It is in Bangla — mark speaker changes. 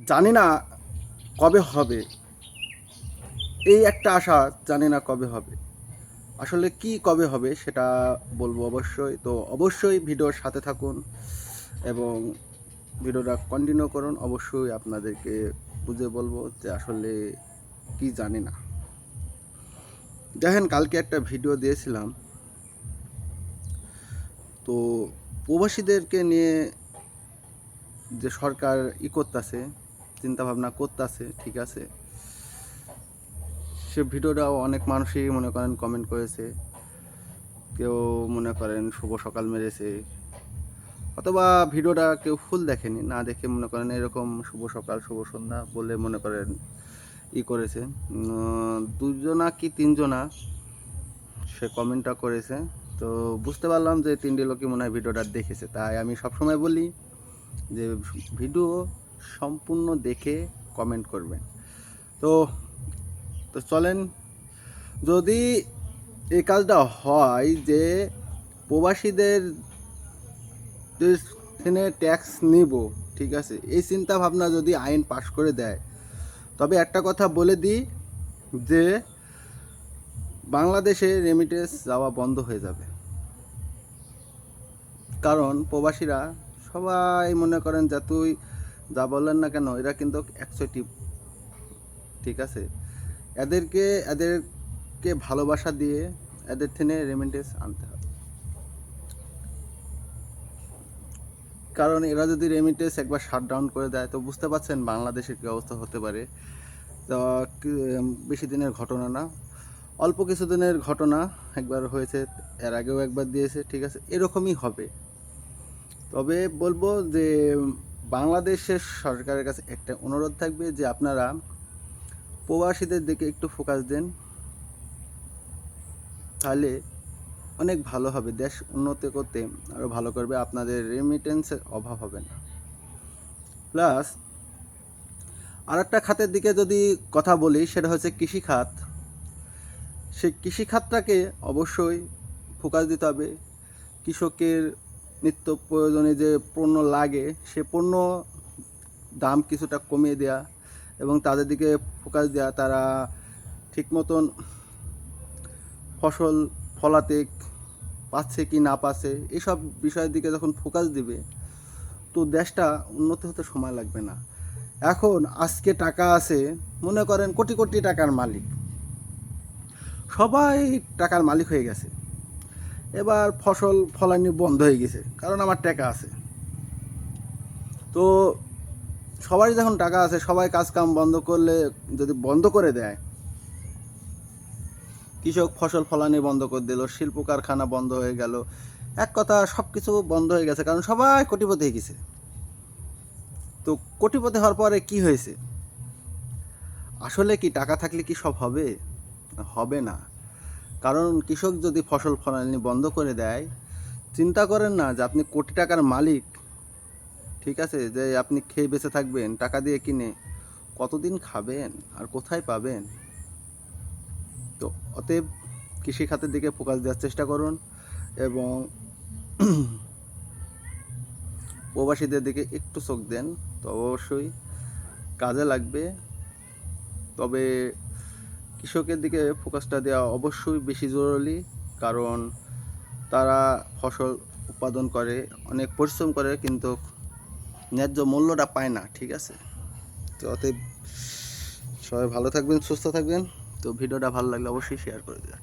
Speaker 1: জানি না কবে হবে, এই একটা আশা, জানি না কবে হবে। আসলে কি কবে হবে সেটা বলবো অবশ্যই। তো অবশ্যই ভিডিওর সাথে থাকুন এবং ভিডিওটা কন্টিনিউ করুন। অবশ্যই আপনাদেরকে বুঝে বলবো যে আসলে কি জানি না। দেখেন, কালকে একটা ভিডিও দিয়েছিলাম, তো প্রবাসীদেরকে নিয়ে যে সরকার করতেছে, চিন্তাভাবনা করতেছে, ঠিক আছে, সে ভিডিওটাও অনেক মানুষই মনে করেন কমেন্ট করেছে। কেউ মনে করেন শুভ সকাল মেরেছে, অথবা ভিডিওটা কেউ ফুল দেখেনি, না দেখে মনে করেন এরকম শুভ সকাল শুভ সন্ধ্যা বলে মনে করেন করেছে। দুজনা কি তিনজনা সে কমেন্টটা করেছে। তো বুঝতে পারলাম যে তিনটি লোকই মনে হয় ভিডিওটা দেখেছে। তাই আমি সবসময় বলি যে ভিডিও সম্পূর্ণ দেখে কমেন্ট করবেন। তো তো চলেন, যদি এই কাজটা হয় যে প্রবাসীদের ট্যাক্স নিব, ঠিক আছে, এই চিন্তা ভাবনা যদি আইন পাশ করে দেয়, তবে একটা কথা বলে দিই যে বাংলাদেশে রেমিটেন্স যাওয়া বন্ধ হয়ে যাবে। কারণ প্রবাসীরা সবাই মনে করেন যতই যা বললেন না কেন, এরা কিন্তু একচোটি, ঠিক আছে, এদেরকে ভালোবাসা দিয়ে এদের থেকে রেমিটেন্স আনতে হবে। কারণ এরা যদি রেমিটেন্স একবার শাটডাউন করে দেয়, তো বুঝতে পারছেন বাংলাদেশের কী অবস্থা হতে পারে। তো বেশি দিনের ঘটনা না, অল্প কিছু দিনের ঘটনা। একবার হয়েছে, এর আগেও একবার দিয়েছে, ঠিক আছে, এরকমই হবে। তবে বলবো যে বাংলাদেশের সরকারের কাছে একটা অনুরোধ থাকবে যে আপনারা প্রবাসীদের দিকে একটু ফোকাস দেন, তাহলে অনেক ভালো হবে। দেশ উন্নতি করতে আরও ভালো করবে, আপনাদের রেমিটেন্সের অভাব হবে না। প্লাস আর একটা খাতের দিকে যদি কথা বলি, সেটা হচ্ছে কৃষিখাত। সেই কৃষিখাতটাকে অবশ্যই ফোকাস দিতে হবে। কৃষকের নিত্য প্রয়োজনে যে পণ্য লাগে, সে পণ্য দাম কিছুটা কমিয়ে দেওয়া এবং তাদের দিকে ফোকাস দেওয়া, তারা ঠিক মতন ফসল ফলাতে পাচ্ছে কি না পাচ্ছে, এইসব বিষয়ের দিকে যখন ফোকাস দিবে, তো দেশটা উন্নতি হতে সময় লাগবে না। এখন আজকে টাকা আছে, মনে করেন কোটি কোটি টাকার মালিক, সবাই টাকার মালিক হয়ে গেছে। এবার ফসল ফলানি বন্ধ হয়ে গেছে, কারণ আমার টাকা আছে। তো সবারই যখন টাকা আছে, সবাই কাজ কাম বন্ধ করলে, যদি বন্ধ করে দেয়, কৃষক ফসল ফলানি বন্ধ করে দিল, শিল্প কারখানা বন্ধ হয়ে গেল, এক কথা সব কিছু বন্ধ হয়ে গেছে, কারণ সবাই কোটিপতি হয়ে গেছে। তো কোটিপতি হওয়ার পরে কি হয়েছে? আসলে কি টাকা থাকলে কি সব হবে? হবে না। কারণ কৃষক যদি ফসল ফলানি বন্ধ করে দেয়, চিন্তা করেন না যে আপনি কোটি টাকার মালিক, ঠিক আছে, যে আপনি খেয়ে বেঁচে থাকবেন টাকা দিয়ে কিনে, কতদিন খাবেন আর কোথায় পাবেন? তো অতএব কৃষি খাতের দিকে ফোকাস দেওয়ার চেষ্টা করুন এবং প্রবাসীদের দিকে একটু চোখ দেন, তো অবশ্যই কাজে লাগবে। তবে কৃষকের দিকে ফোকাসটা দেওয়া অবশ্যই বেশি জরুরি, কারণ তারা ফসল উৎপাদন করে, অনেক পরিশ্রম করে, কিন্তু ন্যায্য মূল্যটা পায় না, ঠিক আছে। তো অতএব সবাই ভালো থাকবেন, সুস্থ থাকবেন। তো ভিডিওটা ভালো লাগলে অবশ্যই শেয়ার করে দেবেন।